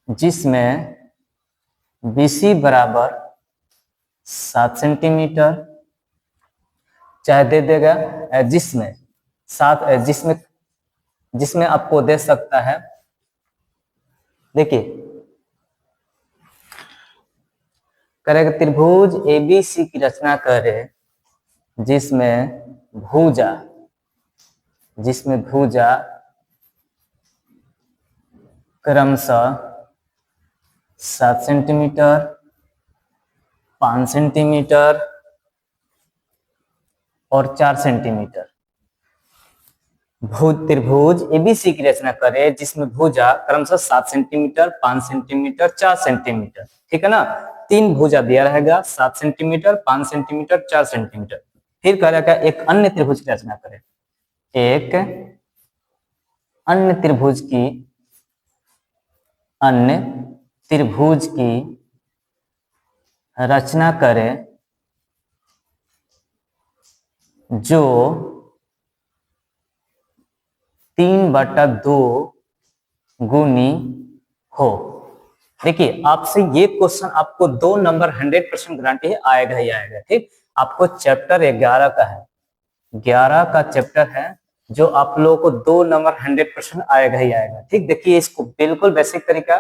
जिसमें BC बराबर 7 centimetre, चाहे दे देगा जिसमें जिसमें आपको दे सकता है, देखिए करेगा त्रिभुज ABC की रचना करे जिसमें भुजा क्रमशः 7 सेंटीमीटर, 5 सेंटीमीटर और 4 सेंटीमीटर। त्रिभुज ABC की रचना करे जिसमें भुजा क्रमशः 7 सेंटीमीटर, 5 सेंटीमीटर, 4 सेंटीमीटर, ठीक है ना। 3 भुजा दिया रहेगा, 7 सेंटीमीटर, 5 सेंटीमीटर, 4 सेंटीमीटर। फिर कह रहेगा एक अन्य त्रिभुज की रचना करे, एक अन्य त्रिभुज की रचना करे जो 3/2 गुनी हो। देखिए आपसे ये क्वेश्चन आपको 2 नंबर 100% गारंटी है आएगा ही आएगा, ठीक। आपको चैप्टर 11 का है, 11 का चैप्टर है जो आप लोगों को 2 नंबर 100% आएगा ही आएगा, ठीक। देखिए इसको बिल्कुल बेसिक तरीका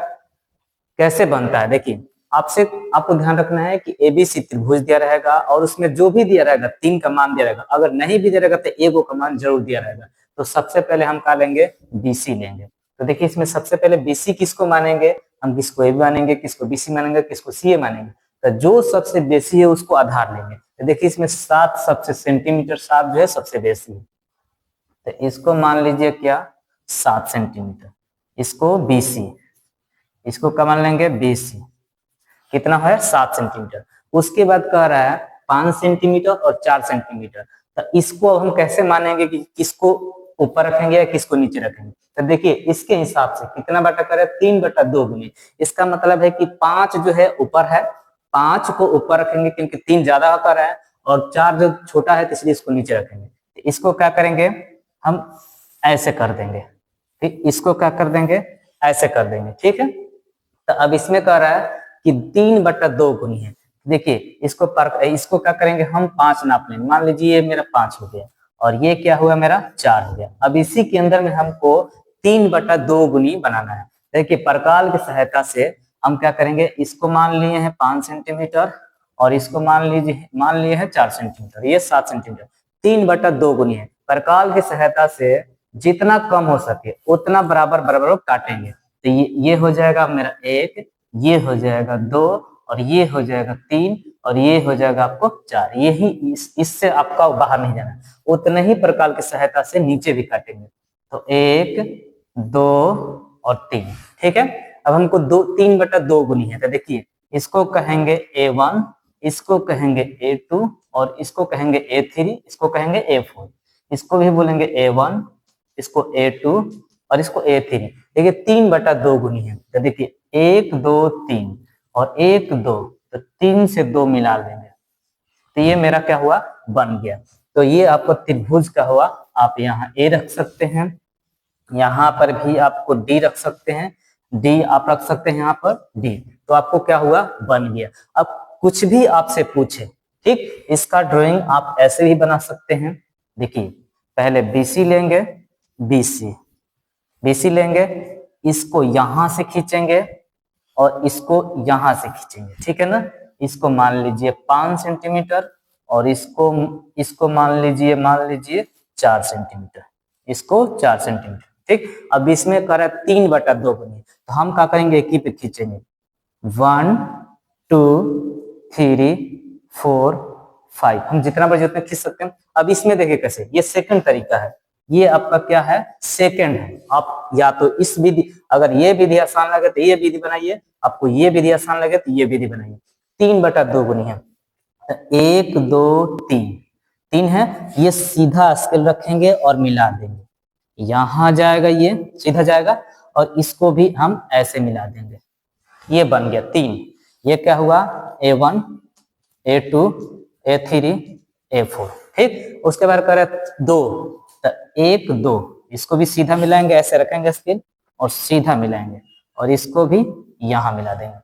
कैसे बनता है। देखिए आपको ध्यान रखना है कि ABC त्रिभुज दिया रहेगा और उसमें जो भी दिया रहेगा 3 का मान दिया रहेगा, अगर नहीं भी दिया रहेगा तो 1 का मान जरूर दिया रहेगा। तो सबसे पहले हम क्या लेंगे, BC लेंगे। तो देखिए इसमें सबसे पहले BC किसको मानेंगे, हम किसको AB मानेंगे, किसको BC मानेंगे, किसको CA मानेंगे। तो जो सबसे बेसी है उसको आधार लेंगे। तो देखिए इसमें 7 सबसे सेंटीमीटर 7 जो है सबसे बेसी है, तो इसको मान लीजिए क्या 7 सेंटीमीटर, इसको BC, इसको क्या मान लेंगे BC, कितना है 7 सेंटीमीटर। उसके बाद कह रहा है 5 सेंटीमीटर और 4 सेंटीमीटर। तो इसको अब हम कैसे मानेंगे कि किसको ऊपर रखेंगे या किसको नीचे रखेंगे। तो देखिए इसके हिसाब से कितना बटा करे 3/2 गुनी, इसका मतलब है कि 5 जो है ऊपर है, 5 को ऊपर रखेंगे क्योंकि 3 ज्यादा होता है और 4 जो छोटा है इसलिए इसको नीचे रखेंगे। तो इसको क्या करेंगे हम ऐसे कर देंगे, ठीक। इसको क्या कर देंगे ऐसे कर देंगे, ठीक है। तो अब इसमें कह रहा है कि 3/2 गुनी है। देखिए इसको क्या करेंगे हम 5 नाप लेंगे, मान लीजिए ये मेरा 5 हो गया और ये क्या हुआ मेरा 4 हो गया। अब इसी के अंदर में हमको 3/2 गुनी बनाना है। देखिए प्रकार की सहायता से हम क्या करेंगे, इसको मान लिए हैं 5 सेंटीमीटर और इसको मान लिए हैं 4 सेंटीमीटर, ये 7 सेंटीमीटर। 3/2 गुनी है, प्रकार की सहायता से जितना कम हो सके उतना बराबर बराबर काटेंगे। तो ये हो जाएगा मेरा 1, ये हो जाएगा 2 और ये हो जाएगा 3 और ये हो जाएगा आपको 4। यही इससे आपका बाहर नहीं जाना, उतने ही प्रकार की सहायता से नीचे भी काटेंगे। तो 1, 2 और 3, ठीक है। अब हमको 3/2 गुनी है, तो देखिए इसको कहेंगे A1, इसको कहेंगे A2 और इसको कहेंगे A3, इसको कहेंगे A4, इसको भी बोलेंगे A1, इसको A2 और इसको A3। देखिए 3/2 गुनी है, तो देखिए 1, 2, 3 और 1, 2, तो 3 से 2 मिला देंगे तो ये मेरा क्या हुआ बन गया। तो ये आपको त्रिभुज का हुआ, आप यहाँ A रख सकते हैं, यहाँ पर भी आपको D रख सकते हैं, D आप रख सकते हैं यहाँ पर D, तो आपको क्या हुआ बन गया। अब कुछ भी आपसे पूछे, ठीक, इसका ड्राइंग आप ऐसे भी बना सकते हैं। देखिए पहले BC लेंगे, BC लेंगे, इसको यहां से खींचेंगे और इसको यहां से खींचेंगे, ठीक है ना। इसको मान लीजिए 5 सेंटीमीटर और इसको मान लीजिए 4 सेंटीमीटर, इसको 4 सेंटीमीटर, ठीक। अब इसमें कर 3/2 गुनी, तो हम क्या करेंगे एक ही पे खींचेंगे, 1, 2, 3, 4, 5, हम जितना बजे उतना खींच सकते हैं। अब इसमें देखिए कैसे, ये सेकंड तरीका है, ये आपका क्या है सेकंड है। आप या तो इस विधि, अगर ये विधि आसान लगे तो ये विधि बनाइए, आपको ये विधि आसान लगे तो ये विधि बनाइए। 3/2 गुनी है, 1, 2, 3 है, ये सीधा स्केल रखेंगे और मिला देंगे, यहां जाएगा ये सीधा जाएगा और इसको भी हम ऐसे मिला देंगे, ये बन गया 3। ये क्या हुआ A1, A2, A3, A4, ठीक। उसके बाद करे 2, तो 1, 2, इसको भी सीधा मिलाएंगे, ऐसे रखेंगे स्केल और सीधा मिलाएंगे और इसको भी यहाँ मिला देंगे।